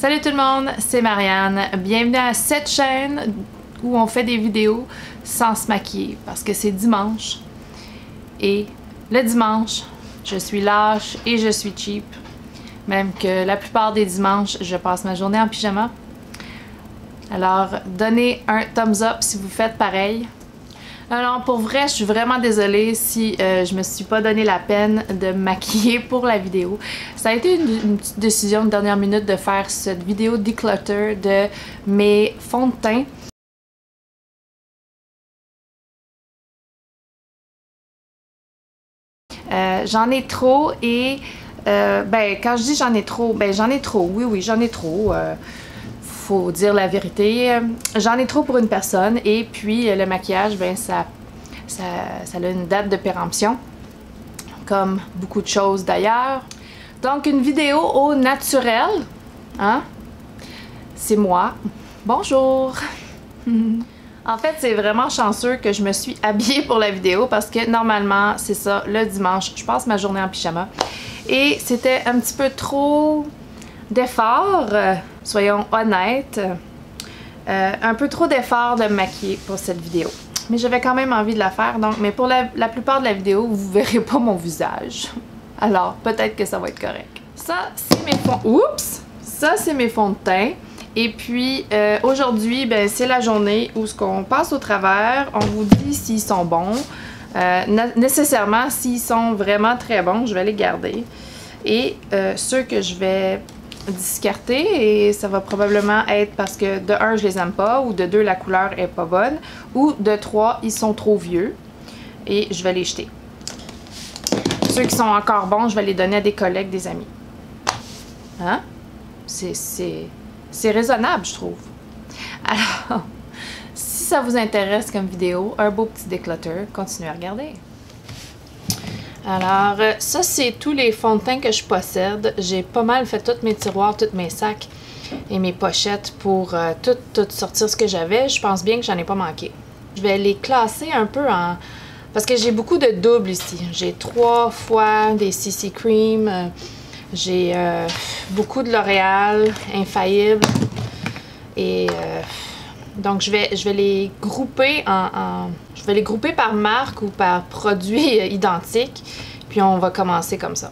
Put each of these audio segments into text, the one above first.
Salut tout le monde, c'est Marianne. Bienvenue à cette chaîne où on fait des vidéos sans se maquiller parce que c'est dimanche. Et le dimanche, je suis lâche et je suis cheap. Même que la plupart des dimanches, je passe ma journée en pyjama. Alors, donnez un thumbs up si vous faites pareil. Alors, pour vrai, je suis vraiment désolée si je me suis pas donné la peine de me maquiller pour la vidéo. Ça a été une petite décision de dernière minute de faire cette vidéo declutter de mes fonds de teint. J'en ai trop et ben quand je dis j'en ai trop, ben j'en ai trop, oui j'en ai trop. Faut dire la vérité. J'en ai trop pour une personne et puis le maquillage, ben ça a une date de péremption, comme beaucoup de choses d'ailleurs. Donc une vidéo au naturel, hein? C'est moi. Bonjour! En fait, c'est vraiment chanceux que je me suis habillée pour la vidéo parce que normalement, c'est ça, le dimanche, je passe ma journée en pyjama. Et c'était un petit peu trop d'efforts, soyons honnêtes, un peu trop d'efforts de me maquiller pour cette vidéo. Mais j'avais quand même envie de la faire, donc, mais pour la plupart de la vidéo, vous verrez pas mon visage. Alors, peut-être que ça va être correct. Ça, c'est mes fonds... Oups! Ça, c'est mes fonds de teint. Et puis, aujourd'hui, ben, c'est la journée où ce qu'on passe au travers, on vous dit s'ils sont bons. Nécessairement, s'ils sont vraiment très bons, je vais les garder. Et ceux que je vais discarter, et ça va probablement être parce que de 1 je les aime pas, ou de 2 la couleur est pas bonne, ou de 3 ils sont trop vieux et je vais les jeter. Ceux qui sont encore bons, je vais les donner à des collègues, des amis. Hein? C'est raisonnable, je trouve. Alors, si ça vous intéresse comme vidéo, un beau petit declutter, continuez à regarder. Alors, ça, c'est tous les fonds de teint que je possède. J'ai pas mal fait tous mes tiroirs, tous mes sacs et mes pochettes pour tout sortir ce que j'avais. Je pense bien que j'en ai pas manqué. Je vais les classer un peu en... Parce que j'ai beaucoup de doubles ici. J'ai 3 fois des CC Cream. J'ai beaucoup de L'Oréal, Infaillible. Et... donc, je vais les grouper je vais les grouper par marque ou par produit identique. Puis, on va commencer comme ça.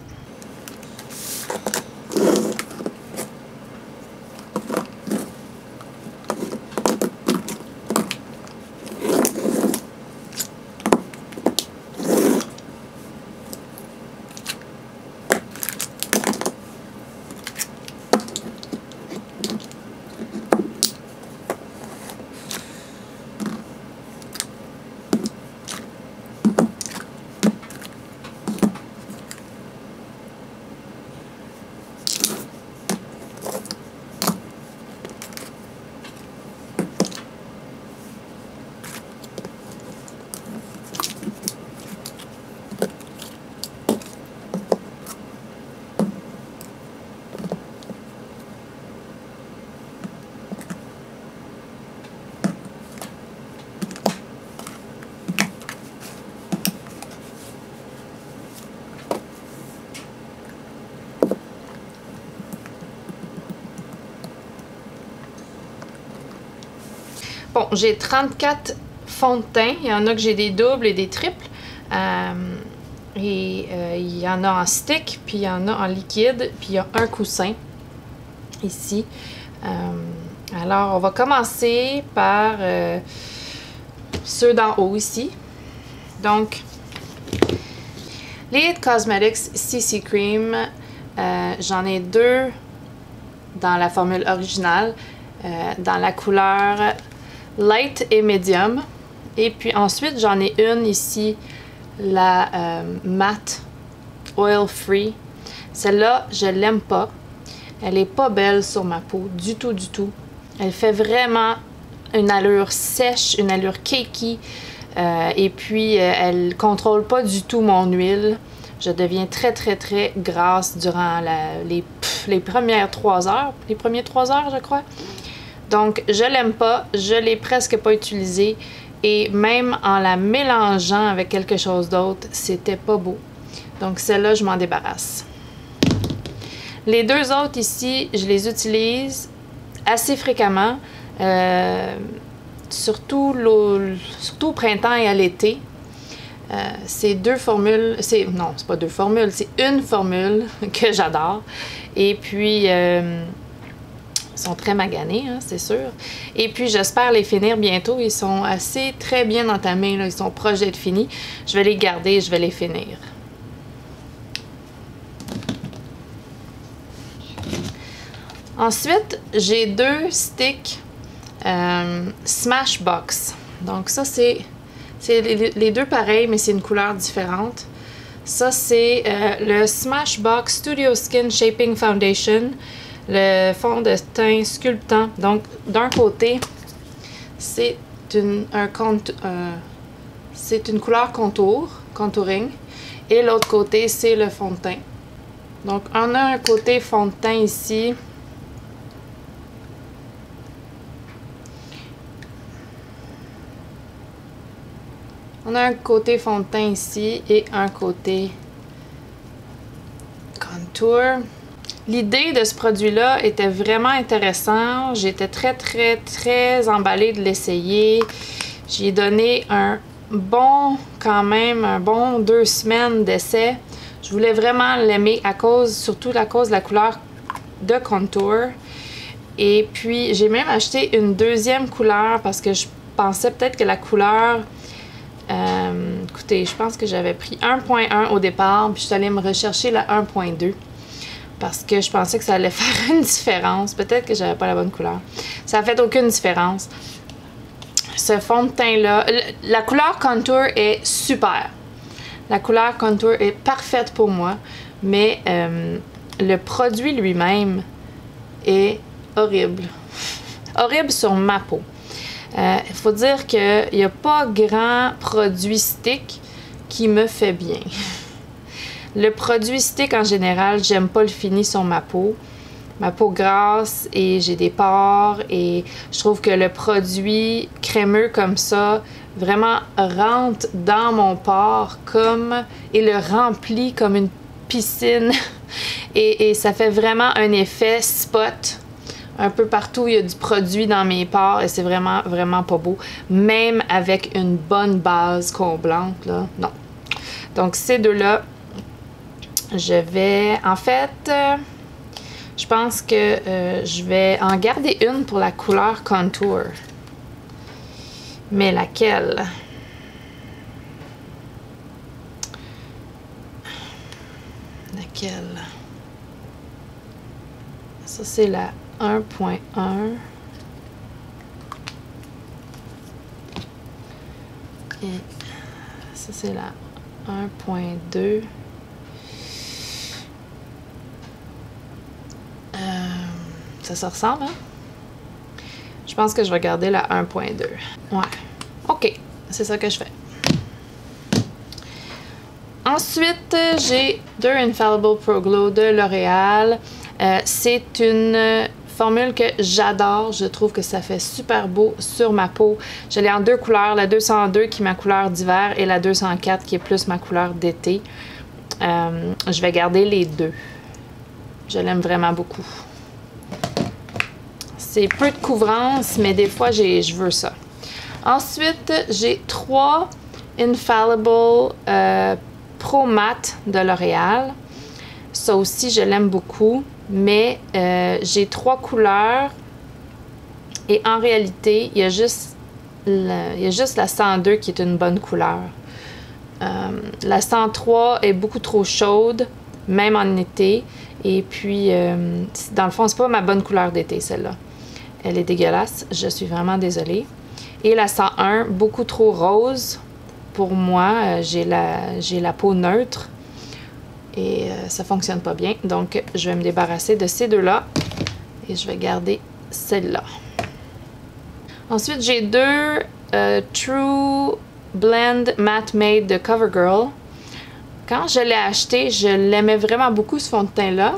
Bon, j'ai 34 fonds de teint. Il y en a que j'ai des doubles et des triples. Il y en a en stick, puis il y en a en liquide, puis il y a un coussin ici. Alors, on va commencer par ceux d'en haut ici. Donc, les It Cosmetics CC Cream, j'en ai 2 dans la formule originale, dans la couleur light et medium. Et puis ensuite, j'en ai une ici, la matte oil free. Celle-là, je l'aime pas. Elle est pas belle sur ma peau du tout, du tout. Elle fait vraiment une allure sèche, une allure cakey. Et puis, elle contrôle pas du tout mon huile. Je deviens très, très, très grasse durant les premières 3 heures. Les premiers 3 heures, je crois. Donc, je l'aime pas. Je l'ai presque pas utilisée. Et même en la mélangeant avec quelque chose d'autre, c'était pas beau. Donc, celle-là, je m'en débarrasse. Les deux autres ici, je les utilise assez fréquemment, surtout au printemps et à l'été. C'est deux formules, non, c'est pas deux formules, c'est une formule que j'adore. Et puis, ils sont très maganés, hein, c'est sûr. Et puis, j'espère les finir bientôt. Ils sont très bien entamés, là. Ils sont proches d'être finis. Je vais les garder et je vais les finir. Ensuite, j'ai deux sticks Smashbox. Donc ça, c'est les deux pareils, mais c'est une couleur différente. Ça, c'est le Smashbox Studio Skin Shaping Foundation, le fond de teint sculptant. Donc, d'un côté, c'est une couleur contouring, et l'autre côté, c'est le fond de teint. Donc, on a un côté fond de teint ici. On a un côté fond de teint ici et un côté contour. L'idée de ce produit-là était vraiment intéressante. J'étais très emballée de l'essayer. J'ai donné quand même un bon 2 semaines d'essai. Je voulais vraiment l'aimer surtout à cause de la couleur de contour. Et puis, j'ai même acheté une deuxième couleur parce que je pensais peut-être que la couleur... écoutez, je pense que j'avais pris 1.1 au départ, puis je suis allée me rechercher la 1.2 parce que je pensais que ça allait faire une différence. Peut-être que j'avais pas la bonne couleur. Ça a fait aucune différence. Ce fond de teint-là, la couleur contour est super. La couleur contour est parfaite pour moi, mais le produit lui-même est horrible. Horrible sur ma peau. Il faut dire qu'il n'y a pas grand produit stick qui me fait bien. Le produit stick en général, j'aime pas le fini sur ma peau. Ma peau grasse et j'ai des pores et je trouve que le produit crémeux comme ça vraiment rentre dans mon pore et le remplit comme une piscine et ça fait vraiment un effet spot. Un peu partout, il y a du produit dans mes pores et c'est vraiment pas beau. Même avec une bonne base comblante, là, non. Donc, ces deux-là, je vais... En fait, je pense que je vais en garder une pour la couleur contour. Mais laquelle? Laquelle? Ça, c'est la 1.1. Et ça, c'est la 1.2. Ça se ressemble, hein? Je pense que je vais garder la 1.2. Ouais. OK. C'est ça que je fais. Ensuite, j'ai deux Infallible Pro Glow de L'Oréal. C'est une formule que j'adore. Je trouve que ça fait super beau sur ma peau. Je l'ai en deux couleurs. La 202 qui est ma couleur d'hiver et la 204 qui est plus ma couleur d'été. Je vais garder les deux. Je l'aime vraiment beaucoup. C'est peu de couvrance, mais des fois, je veux ça. Ensuite, j'ai trois Infallible Pro Matte de L'Oréal. Ça aussi, je l'aime beaucoup. Mais j'ai trois couleurs. Et en réalité, il y a juste la 102 qui est une bonne couleur. La 103 est beaucoup trop chaude, même en été. Et puis, dans le fond, c'est pas ma bonne couleur d'été, celle-là. Elle est dégueulasse. Je suis vraiment désolée. Et la 101, beaucoup trop rose. Pour moi, j'ai la peau neutre. Et ça fonctionne pas bien. Donc, je vais me débarrasser de ces deux-là. Et je vais garder celle-là. Ensuite, j'ai deux True Blend Matte Made de CoverGirl. Quand je l'ai acheté, je l'aimais vraiment beaucoup, ce fond de teint-là.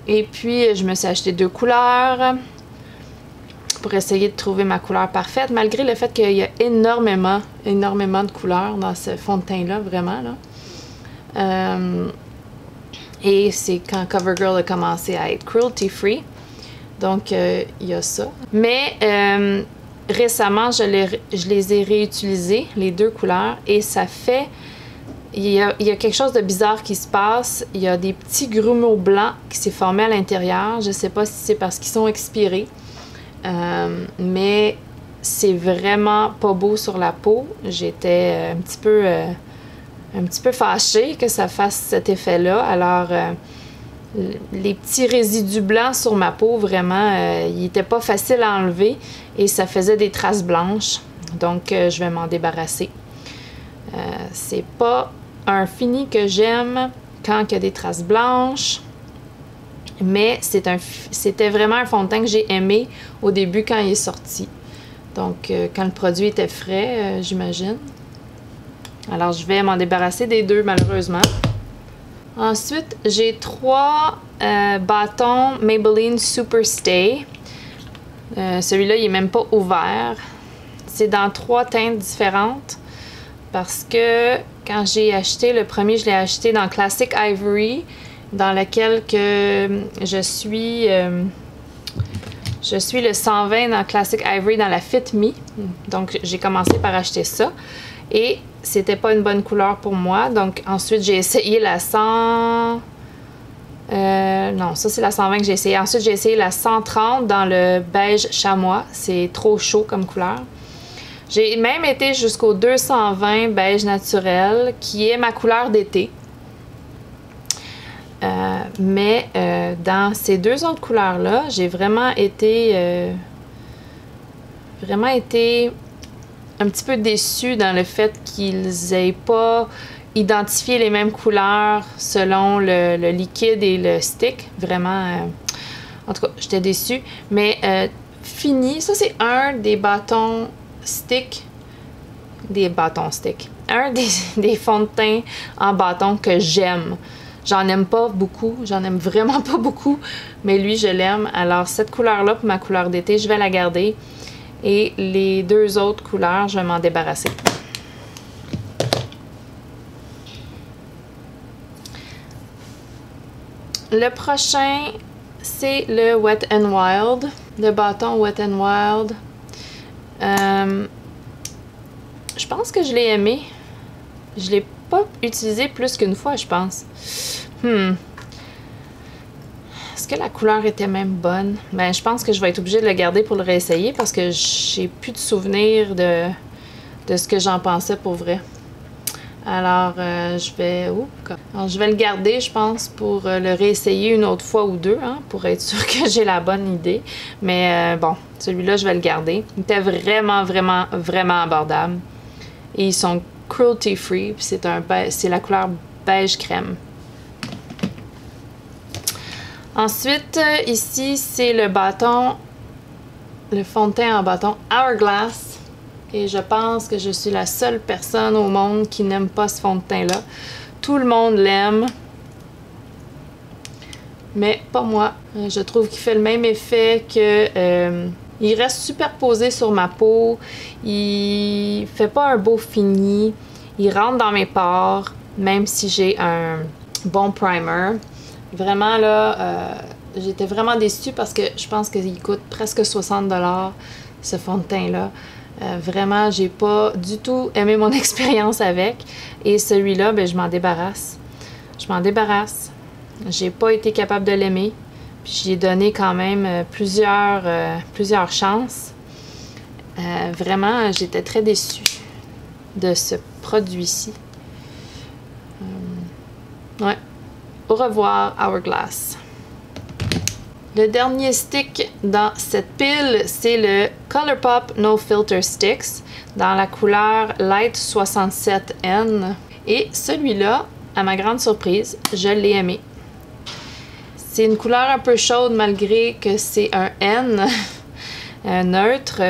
Et puis, je me suis acheté deux couleurs pour essayer de trouver ma couleur parfaite, malgré le fait qu'il y a énormément de couleurs dans ce fond de teint-là, vraiment, là. Et c'est quand CoverGirl a commencé à être cruelty-free. Donc, il y a ça. Mais récemment, je les ai réutilisés, les deux couleurs, et ça fait... Il y a quelque chose de bizarre qui se passe. Il y a des petits grumeaux blancs qui s'est formé à l'intérieur. Je ne sais pas si c'est parce qu'ils sont expirés. Mais c'est vraiment pas beau sur la peau. J'étais un petit peu fâchée que ça fasse cet effet-là. Alors, les petits résidus blancs sur ma peau, vraiment, ils n'étaient pas faciles à enlever et ça faisait des traces blanches. Donc, je vais m'en débarrasser. C'est pas un fini que j'aime quand il y a des traces blanches, mais c'était vraiment un fond de teint que j'ai aimé au début quand il est sorti. Donc, quand le produit était frais, j'imagine. Alors, je vais m'en débarrasser des deux, malheureusement. Ensuite, j'ai 3 bâtons Maybelline Super Stay. Celui-là, il n'est même pas ouvert. C'est dans 3 teintes différentes. Parce que quand j'ai acheté, le premier, je l'ai acheté dans Classic Ivory, dans lequel que je suis le 120 dans Classic Ivory dans la Fit Me. Donc, j'ai commencé par acheter ça. Et c'était pas une bonne couleur pour moi. Donc, ensuite, j'ai essayé la 100... non, ça, c'est la 120 que j'ai essayé. Ensuite, j'ai essayé la 130 dans le beige chamois. C'est trop chaud comme couleur. J'ai même été jusqu'au 220 beige naturel, qui est ma couleur d'été. Mais dans ces deux autres couleurs-là, j'ai vraiment été un petit peu déçue dans le fait qu'ils aient pas identifié les mêmes couleurs selon le liquide et le stick. Vraiment, en tout cas, j'étais déçue. Mais fini, ça c'est un des bâtons stick, un des fonds de teint en bâton que j'aime. J'en aime pas beaucoup, j'en aime vraiment pas beaucoup, mais lui je l'aime. Alors cette couleur-là pour ma couleur d'été, je vais la garder. Et les deux autres couleurs, je vais m'en débarrasser. Le prochain, c'est le Wet n Wild, le bâton Wet n Wild. Je pense que je l'ai aimé. Je l'ai pas utilisé plus qu'une fois, je pense. Est-ce que la couleur était même bonne? Ben, je pense que je vais être obligée de le garder pour le réessayer parce que j'ai plus de souvenirs de ce que j'en pensais pour vrai. Alors, je vais le garder, je pense, pour le réessayer une autre fois ou deux, hein, pour être sûre que j'ai la bonne idée. Mais bon, celui-là, je vais le garder. Il était vraiment, vraiment, vraiment abordable. Et ils sont cruelty-free, puis c'est la couleur beige crème. Ensuite, ici, c'est le fond de teint en bâton Hourglass. Et je pense que je suis la seule personne au monde qui n'aime pas ce fond de teint-là. Tout le monde l'aime, mais pas moi. Je trouve qu'il fait le même effet que... il reste superposé sur ma peau. Il fait pas un beau fini. Il rentre dans mes pores, même si j'ai un bon primer. Vraiment, là, j'étais vraiment déçue parce que je pense qu'il coûte presque 60 $, ce fond de teint-là. Vraiment, j'ai pas du tout aimé mon expérience avec. Et celui-là, ben, je m'en débarrasse. J'ai pas été capable de l'aimer. Puis j'y ai donné quand même plusieurs chances. Vraiment, j'étais très déçue de ce produit-ci. Ouais. Au revoir, Hourglass. Le dernier stick dans cette pile, c'est le ColourPop No Filter Sticks dans la couleur Light 67N. Et celui-là, à ma grande surprise, je l'ai aimé. C'est une couleur un peu chaude malgré que c'est un N neutre.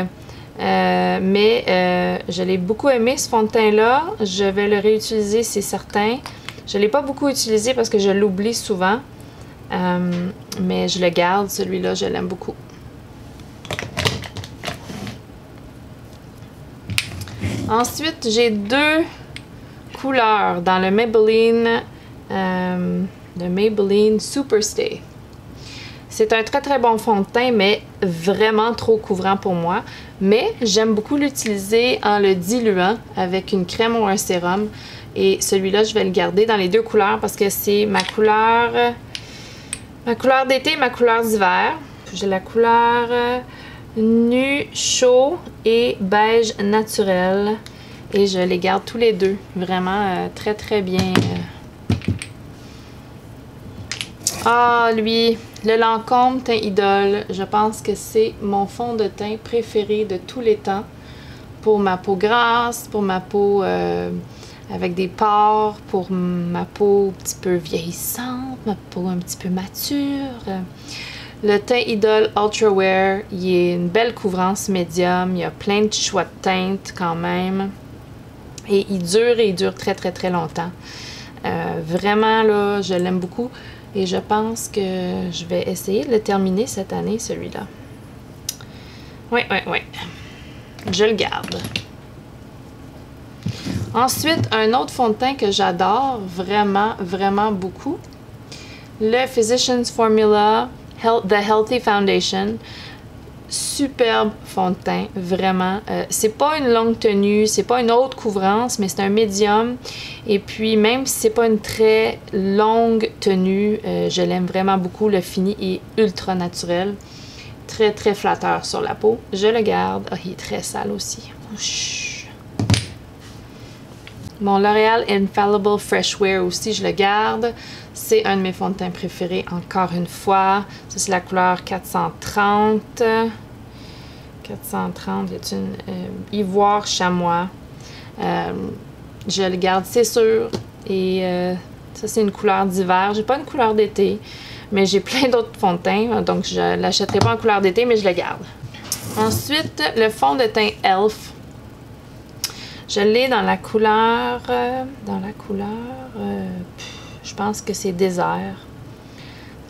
Mais je l'ai beaucoup aimé ce fond de teint-là. Je vais le réutiliser, c'est certain. Je ne l'ai pas beaucoup utilisé parce que je l'oublie souvent. Mais je le garde, celui-là, je l'aime beaucoup. Ensuite, j'ai deux couleurs dans le Maybelline de Maybelline Superstay. C'est un très très bon fond de teint, mais vraiment trop couvrant pour moi. Mais j'aime beaucoup l'utiliser en le diluant avec une crème ou un sérum. Et celui-là, je vais le garder dans les deux couleurs parce que c'est ma couleur d'été et ma couleur d'hiver. J'ai la couleur nu chaud et beige naturel. Et je les garde tous les deux. Vraiment très très bien. Ah, lui, le Lancôme Teint Idole. Je pense que c'est mon fond de teint préféré de tous les temps. Pour ma peau grasse, pour ma peau avec des pores, pour ma peau un petit peu vieillissante, ma peau un petit peu mature. Le teint Idole Ultra Wear, il est une belle couvrance médium. Il y a plein de choix de teintes quand même. Et il dure très très très longtemps. Vraiment, là, je l'aime beaucoup. Et je pense que je vais essayer de le terminer cette année, celui-là. Oui. Je le garde. Ensuite, un autre fond de teint que j'adore vraiment, vraiment beaucoup. Le Physicians Formula The Healthy Foundation. Superbe fond de teint, vraiment. C'est pas une longue tenue, c'est pas une haute couvrance, mais c'est un médium. Et puis, même si c'est pas une très longue tenue, je l'aime vraiment beaucoup. Le fini est ultra naturel. Très, très flatteur sur la peau. Je le garde. Ah, il est très sale aussi. Ouch. Mon L'Oréal Infallible Fresh Wear aussi, je le garde. C'est un de mes fonds de teint préférés, encore une fois. Ça, c'est la couleur 430. 430, c'est une ivoire chamois. Je le garde, c'est sûr. Et ça, c'est une couleur d'hiver. J'ai pas une couleur d'été, mais j'ai plein d'autres fonds de teint. Donc, je l'achèterai pas en couleur d'été, mais je le garde. Ensuite, le fond de teint e.l.f. Je l'ai dans la couleur... je pense que c'est désert.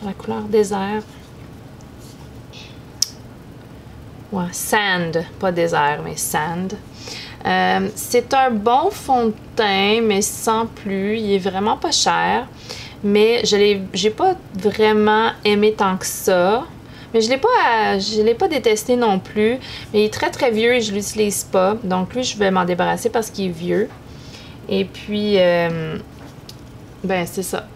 Dans la couleur désert. Ouais, sand. Pas désert, mais sand. C'est un bon fond de teint, mais sans plus. Il est vraiment pas cher. Mais j'ai pas vraiment aimé tant que ça. Mais je l'ai pas détesté non plus. Mais il est très très vieux et je l'utilise pas. Donc lui, je vais m'en débarrasser parce qu'il est vieux. Et puis... ben, c'est ça.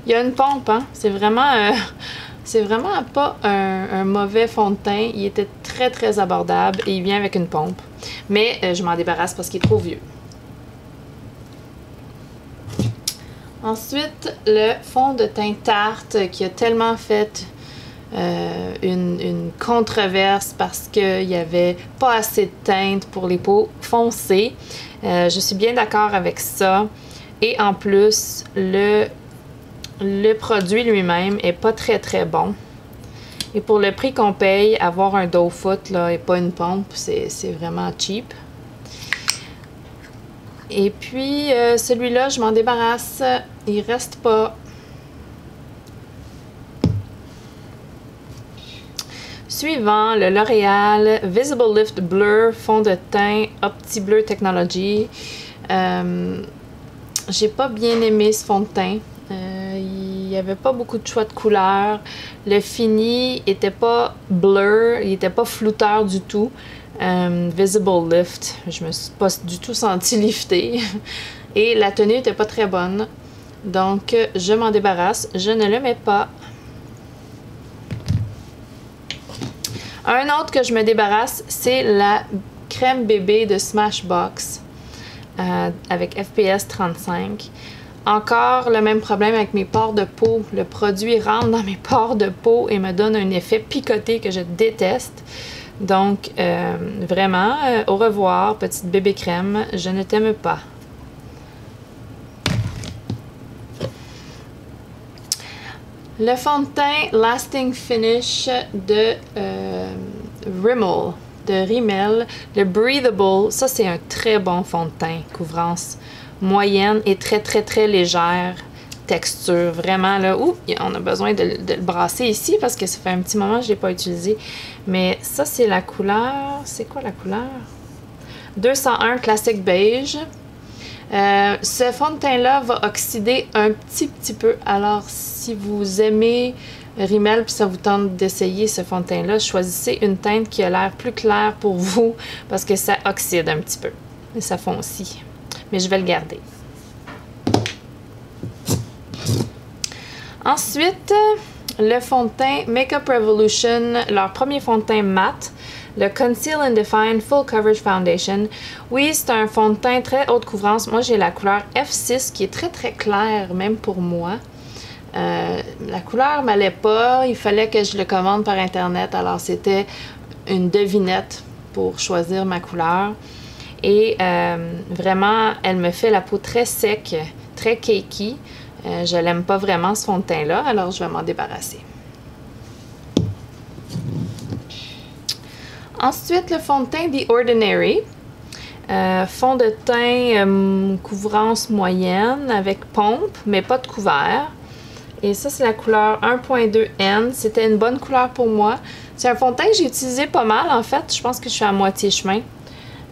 Il y a une pompe, hein. C'est vraiment pas un mauvais fond de teint. Il était très, très abordable et il vient avec une pompe. Mais je m'en débarrasse parce qu'il est trop vieux. Ensuite, le fond de teint Tarte qui a tellement fait une controverse parce qu'il n'y avait pas assez de teinte pour les peaux foncées. Je suis bien d'accord avec ça. Et en plus, le produit lui-même est pas très très bon. Et pour le prix qu'on paye, avoir un doe foot là, et pas une pompe, c'est vraiment cheap. Et puis, celui-là, je m'en débarrasse. Il reste pas. Suivant, le L'Oréal Visible Lift Blur fond de teint Opti Blur Technology. J'ai pas bien aimé ce fond de teint. Il n'y avait pas beaucoup de choix de couleurs. Le fini était pas blur, il était pas flouteur du tout. Visible Lift, je me suis pas du tout sentie liftée. Et la tenue était pas très bonne. Donc, je m'en débarrasse. Je ne le mets pas. Un autre que je me débarrasse, c'est la crème bébé de Smashbox avec FPS 35. Encore le même problème avec mes pores de peau. Le produit rentre dans mes pores de peau et me donne un effet picoté que je déteste. Donc, vraiment, au revoir, petite bébé crème. Je ne t'aime pas. Le fond de teint Lasting Finish de Rimmel, le Breathable, ça c'est un très bon fond de teint, couvrance moyenne et très très très légère texture, vraiment là, on a besoin de le brasser ici parce que ça fait un petit moment que je ne l'ai pas utilisé, mais ça c'est la couleur, c'est quoi la couleur? 201 Classic Beige. Ce fond de teint-là va oxyder un petit peu. Alors, si vous aimez Rimmel puis ça vous tente d'essayer ce fond de teint-là, choisissez une teinte qui a l'air plus claire pour vous parce que ça oxyde un petit peu. Et ça foncit. Mais je vais le garder. Ensuite, le fond de teint Makeup Revolution, leur premier fond de teint mat, le Conceal and Define Full Coverage Foundation. Oui, c'est un fond de teint très haute couvrance. Moi, j'ai la couleur F6 qui est très claire, même pour moi. La couleur m'allait pas. Il fallait que je le commande par Internet. Alors, c'était une devinette pour choisir ma couleur. Et vraiment, elle me fait la peau très sec, très cakey. Je l'aime pas vraiment, ce fond de teint-là. Alors, je vais m'en débarrasser. Ensuite, le fond de teint The Ordinary. Fond de teint couvrance moyenne avec pompe, mais pas de couvert. Et ça, c'est la couleur 1.2N. C'était une bonne couleur pour moi. C'est un fond de teint que j'ai utilisé pas mal, en fait. Je pense que je suis à moitié chemin.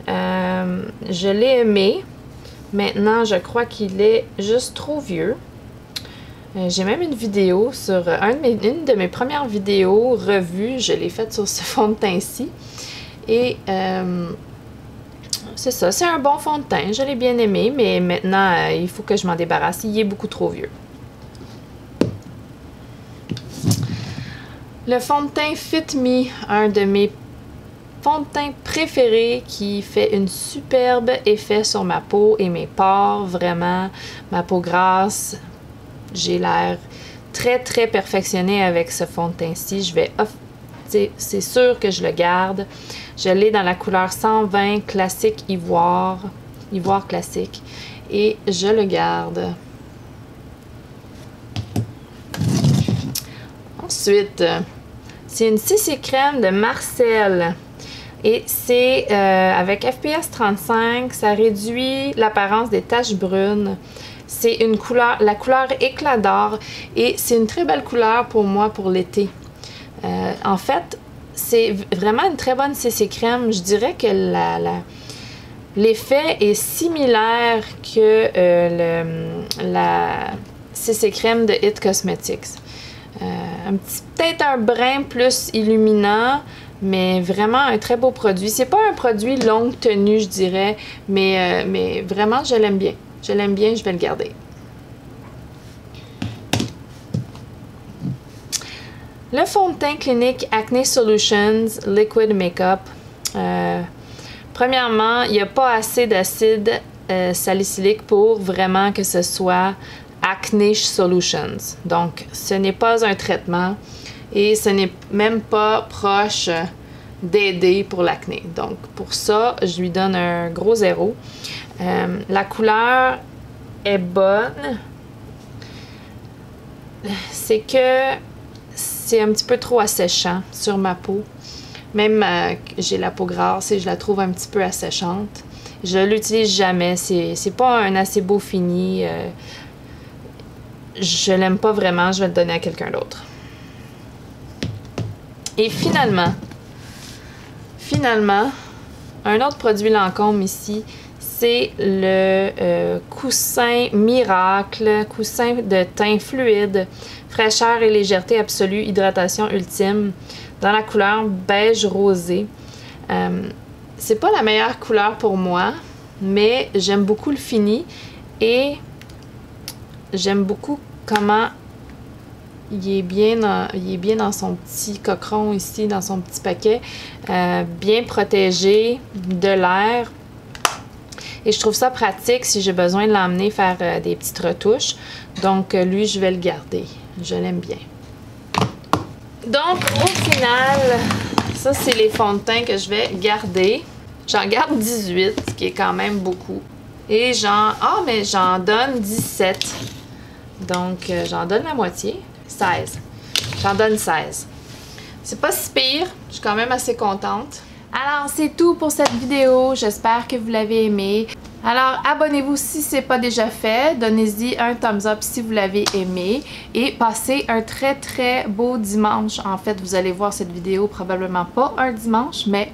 Je l'ai aimé. Maintenant, je crois qu'il est juste trop vieux. J'ai même une vidéo sur une de mes premières vidéos revues. Je l'ai faite sur ce fond de teint-ci. Et c'est ça, c'est un bon fond de teint. Je l'ai bien aimé, mais maintenant, il faut que je m'en débarrasse. Il est beaucoup trop vieux. Le fond de teint Fit Me, un de mes fonds de teint préférés qui fait un superbe effet sur ma peau et mes pores. Vraiment, ma peau grasse. J'ai l'air très perfectionnée avec ce fond de teint-ci. C'est sûr que je le garde. Je l'ai dans la couleur 120 classique ivoire classique. Et je le garde. Ensuite, c'est une CC crème de Marcel. Et c'est avec FPS 35, ça réduit l'apparence des taches brunes. C'est une couleur, la couleur éclat d'or et c'est une très belle couleur pour moi pour l'été. En fait, c'est vraiment une très bonne CC crème. Je dirais que l'effet est similaire que la CC crème de It Cosmetics. Peut-être un brin plus illuminant, mais vraiment un très beau produit. C'est pas un produit longue tenue, je dirais, mais vraiment, je l'aime bien. Je l'aime bien, je vais le garder. Le fond de teint Clinique Acne Solutions Liquid Makeup. Premièrement, il n'y a pas assez d'acide salicylique pour vraiment que ce soit Acne Solutions. Donc, ce n'est pas un traitement et ce n'est même pas proche d'aider pour l'acné. Donc, pour ça, je lui donne un gros 0. La couleur est bonne. C'est que c'est un petit peu trop asséchant sur ma peau. Même j'ai la peau grasse et je la trouve un petit peu asséchante. Je l'utilise jamais. C'est pas un assez beau fini. Je l'aime pas vraiment. Je vais le donner à quelqu'un d'autre. Et finalement, un autre produit Lancôme ici, c'est le coussin miracle, coussin de teint fluide, fraîcheur et légèreté absolue, hydratation ultime, dans la couleur beige rosé. C'est pas la meilleure couleur pour moi, mais j'aime beaucoup le fini et j'aime beaucoup comment il est bien dans son petit coqueron ici, dans son petit paquet, bien protégé de l'air. Et je trouve ça pratique si j'ai besoin de l'emmener faire des petites retouches. Donc, lui, je vais le garder. Je l'aime bien. Donc, au final, ça, c'est les fonds de teint que je vais garder. J'en garde 18, ce qui est quand même beaucoup. Et mais j'en donne 17. Donc, j'en donne la moitié. 16. J'en donne 16. C'est pas si pire. Je suis quand même assez contente. Alors, c'est tout pour cette vidéo. J'espère que vous l'avez aimé. Alors, abonnez-vous si ce n'est pas déjà fait. Donnez-y un thumbs up si vous l'avez aimé. Et passez un très beau dimanche. En fait, vous allez voir cette vidéo probablement pas un dimanche, mais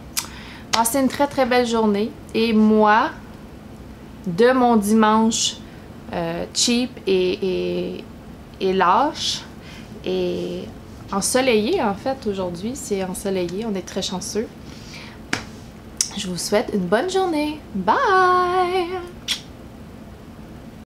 passez une très belle journée. Et moi, de mon dimanche cheap et lâche et ensoleillé en fait. Aujourd'hui, c'est ensoleillé, on est très chanceux. Je vous souhaite une bonne journée. Bye!